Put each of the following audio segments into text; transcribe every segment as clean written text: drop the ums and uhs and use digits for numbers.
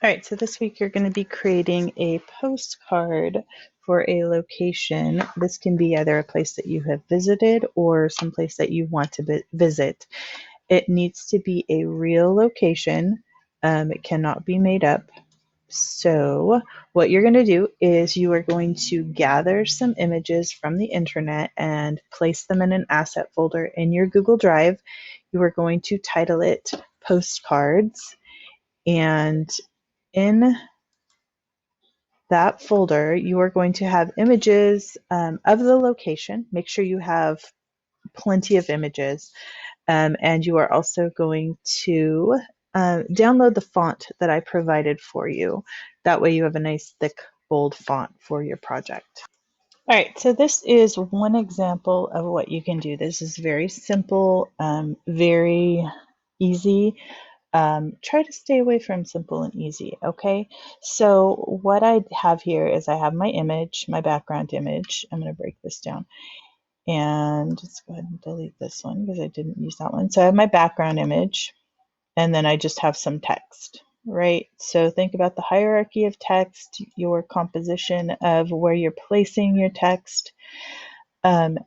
All right, so this week you're going to be creating a postcard for a location. This can be either a place that you have visited or someplace that you want to visit. It needs to be a real location. It cannot be made up. So, what you're going to do is you are going to gather some images from the internet and place them in an asset folder in your Google Drive. You are going to title it Postcards. And in that folder, you are going to have images of the location. Make sure you have plenty of images. And you are also going to download the font that I provided for you. That way you have a nice thick, bold font for your project. All right, so this is one example of what you can do. This is very simple, very easy. Try to stay away from simple and easy, okay? So what I have here is I have my image, my background image. I'm going to break this down and let's go ahead and delete this one because I didn't use that one. So I have my background image and then I just have some text, right? So think about the hierarchy of text, your composition of where you're placing your text. On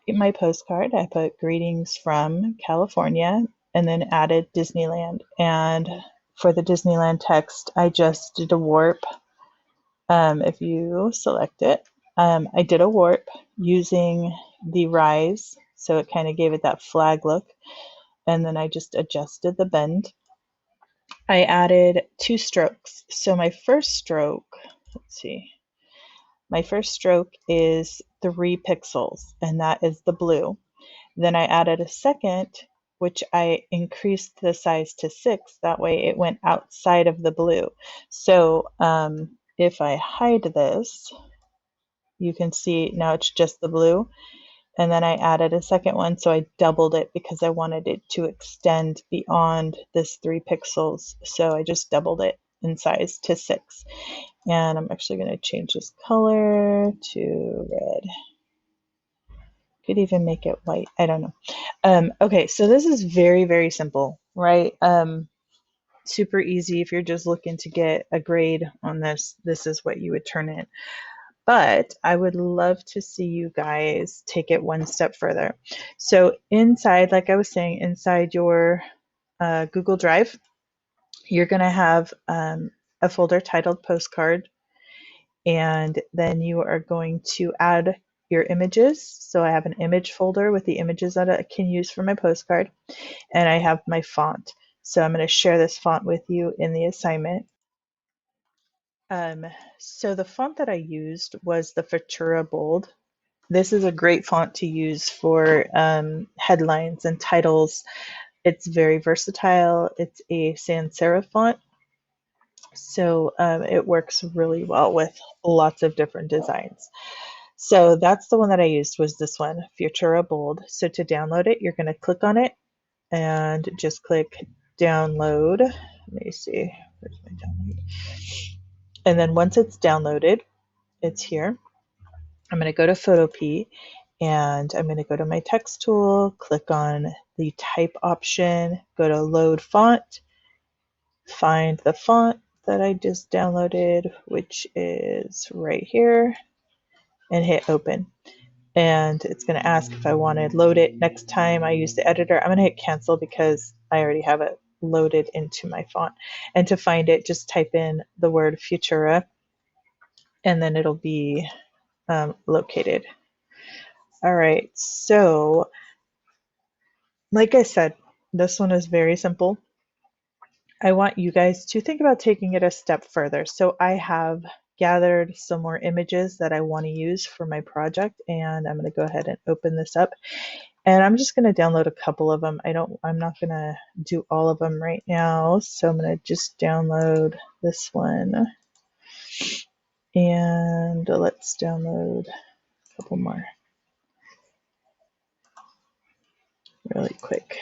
my postcard, I put greetings from California and then added Disneyland. And for the Disneyland text, I just did a warp. If you select it, I did a warp using the rise. So it kind of gave it that flag look. And then I just adjusted the bend. I added 2 strokes. So my first stroke, let's see, my first stroke is 3 pixels, and that is the blue. Then I added a second, which I increased the size to 6. That way it went outside of the blue. So if I hide this, you can see now it's just the blue. And then I added a second one, so I doubled it because I wanted it to extend beyond this 3 pixels. So I just doubled it in size to 6. And I'm actually going to change this color to red. Could even make it white. I don't know. Okay, so this is very, very simple, right? Super easy. If you're just looking to get a grade on this, this is what you would turn in. But I would love to see you guys take it one step further. So inside, like I was saying, inside your Google Drive, you're going to have a folder titled Postcard, and then you are going to add your images. So I have an image folder with the images that I can use for my postcard, and I have my font. So I'm going to share this font with you in the assignment. So the font that I used was the Futura Bold. This is a great font to use for headlines and titles. It's very versatile. It's a sans serif font, so it works really well with lots of different designs. So that's the one that I used, was this one, Futura Bold. So to download it, you're going to click on it and just click download. Let me see, where's my download? And then once it's downloaded, it's here. I'm going to go to Photopea and I'm going to go to my text tool, click on the type option, go to load font, find the font that I just downloaded, which is right here, and hit open. And it's going to ask if I want to load it next time I use the editor. I'm going to hit cancel because I already have it loaded into my font. And to find it, just type in the word Futura and then it'll be located. All right, so like I said, this one is very simple. I want you guys to think about taking it a step further. So I have gathered some more images that I want to use for my project, and I'm going to go ahead and open this up. And I'm just going to download a couple of them. I'm not going to do all of them right now. So I'm going to just download this one. And let's download a couple more really quick.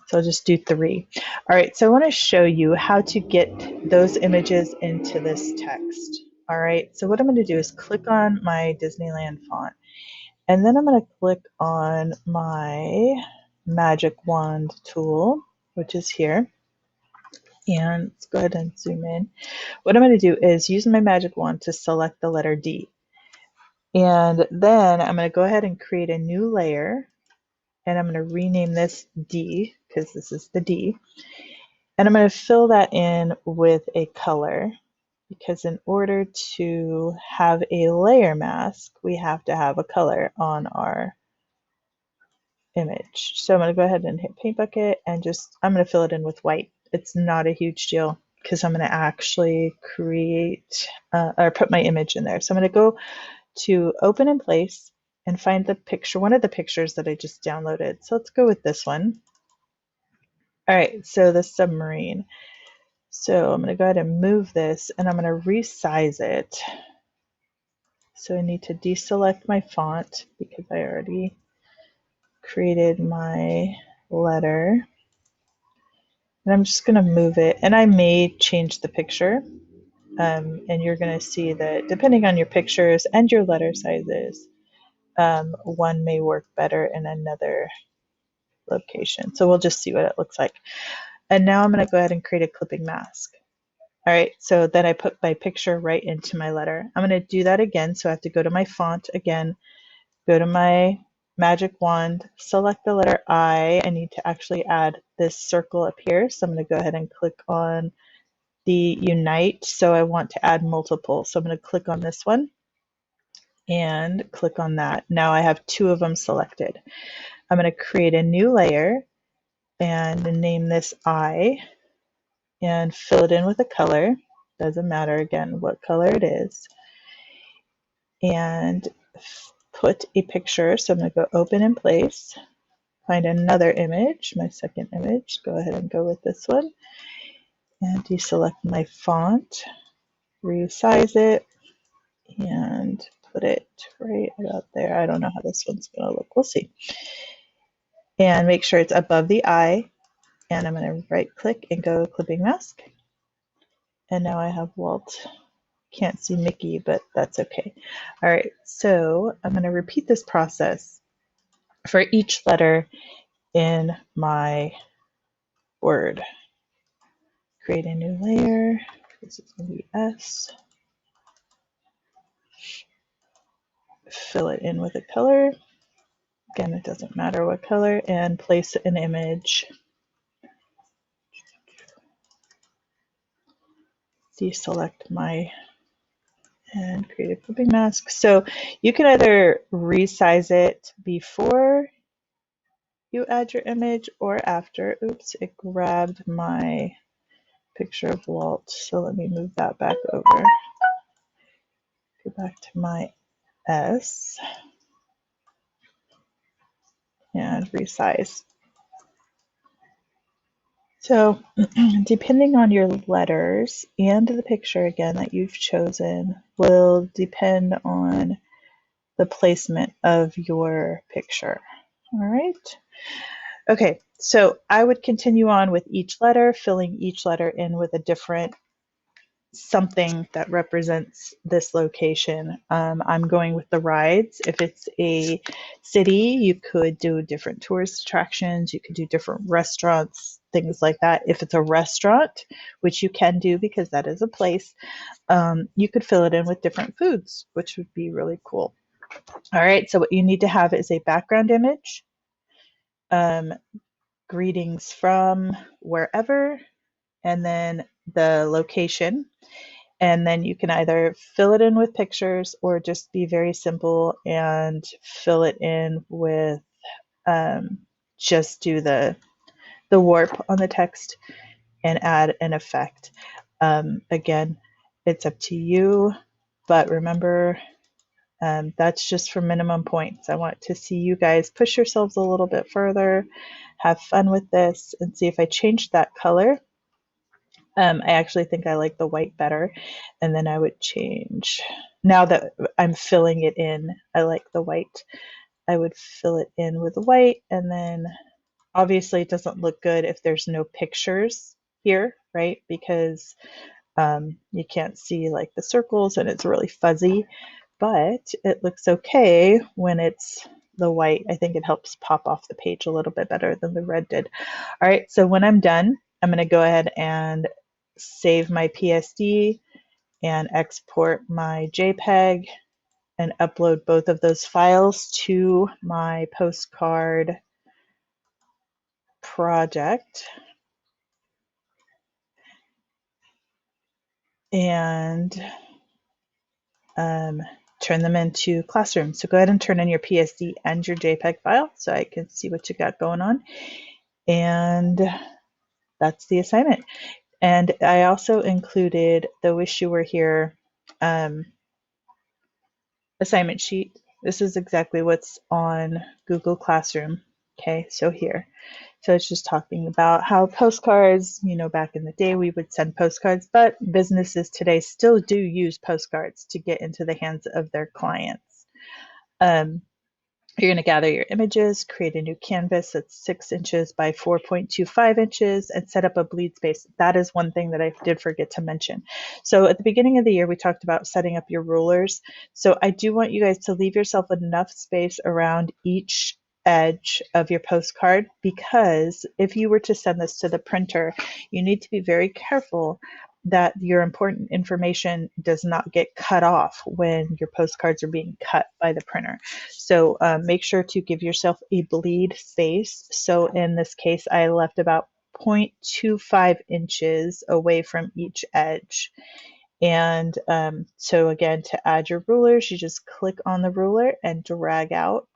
So I'll just do 3. All right, so I want to show you how to get those images into this text. All right, so what I'm going to do is click on my Disneyland font, and then I'm going to click on my magic wand tool, which is here. And let's go ahead and zoom in. What I'm going to do is use my magic wand to select the letter D. And then I'm going to go ahead and create a new layer. And I'm going to rename this D because this is the D. And I'm going to fill that in with a color because in order to have a layer mask, we have to have a color on our image. So I'm going to go ahead and hit paint bucket and I'm going to fill it in with white. It's not a huge deal because I'm going to actually create or put my image in there. So I'm going to go to open in place and find the picture, one of the pictures that I just downloaded. So let's go with this one. All right, so the submarine. So I'm going to go ahead and move this and I'm going to resize it. So I need to deselect my font because I already created my letter. And I'm just going to move it. And I may change the picture. And you're going to see that depending on your pictures and your letter sizes, one may work better in another location. So we'll just see what it looks like. And now I'm going to go ahead and create a clipping mask. All right, so then I put my picture right into my letter. I'm going to do that again. So I have to go to my font again, go to my magic wand, select the letter I. I need to actually add this circle up here. So I'm going to go ahead and click on the unite. So I want to add multiple. So I'm going to click on this one and click on that. Now I have two of them selected. I'm going to create a new layer and name this I and fill it in with a color. Doesn't matter again what color it is. And put a picture. So I'm going to go open in place, find another image, my second image. Go ahead and go with this one. And deselect my font, resize it, and put it right about there. I don't know how this one's going to look. We'll see. And make sure it's above the eye. And I'm going to right click and go clipping mask. And now I have Walt. Can't see Mickey, but that's okay. All right, so I'm going to repeat this process for each letter in my word. Create a new layer. This is going to be S. Fill it in with a color. Again, it doesn't matter what color. And place an image. Deselect my and create a clipping mask. So you can either resize it before you add your image or after. Oops, it grabbed my picture of Walt. So let me move that back over. Go back to my S and resize. So depending on your letters and the picture again that you've chosen will depend on the placement of your picture. All right. Okay, so I would continue on with each letter, filling each letter in with a different something that represents this location. I'm going with the rides. If it's a city, you could do different tourist attractions, you could do different restaurants, things like that. If it's a restaurant, which you can do because that is a place, you could fill it in with different foods, which would be really cool. All right, so what you need to have is a background image, greetings from wherever, and then the location. And then you can either fill it in with pictures or just be very simple and fill it in with just do the warp on the text and add an effect. Again, it's up to you, but remember, that's just for minimum points. I want to see you guys push yourselves a little bit further, have fun with this, and see if I change that color. I actually think I like the white better, and then I would change, now that I'm filling it in, I like the white. I would fill it in with the white, and then obviously it doesn't look good if there's no pictures here, right? Because you can't see like the circles and it's really fuzzy, but it looks okay when it's the white. I think it helps pop off the page a little bit better than the red did. All right, so when I'm done, I'm going to go ahead and save my PSD and export my JPEG and upload both of those files to my postcard project and turn them into Classroom. So go ahead and turn in your PSD and your JPEG file so I can see what you got going on. And that's the assignment. And I also included the Wish You Were Here assignment sheet. This is exactly what's on Google Classroom. Okay, so here. So it's just talking about how postcards, back in the day we would send postcards, but businesses today still do use postcards to get into the hands of their clients. You're going to gather your images, create a new canvas that's 6 inches by 4.25 inches, and set up a bleed space. That is one thing that I did forget to mention. So at the beginning of the year, we talked about setting up your rulers. So I do want you guys to leave yourself enough space around each edge of your postcard, because if you were to send this to the printer, you need to be very careful that your important information does not get cut off when your postcards are being cut by the printer. So make sure to give yourself a bleed space. So in this case, I left about 0.25 inches away from each edge. And so again, to add your rulers, you just click on the ruler and drag out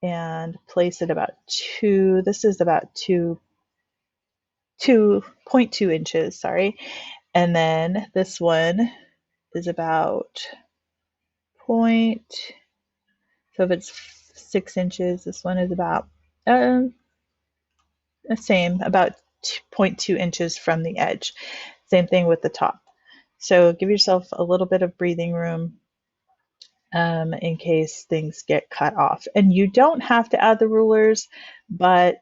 and place it about this is about 2.2 inches, sorry. And then this one is about so if it's 6 inches, this one is about the same, about 0.2 inches from the edge. Same thing with the top. So give yourself a little bit of breathing room in case things get cut off. And you don't have to add the rulers, but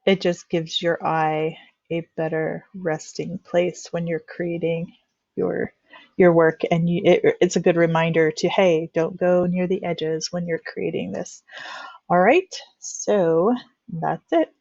it just gives your eye a better resting place when you're creating your work, and it's a good reminder to, hey, don't go near the edges when you're creating this. All right, so that's it.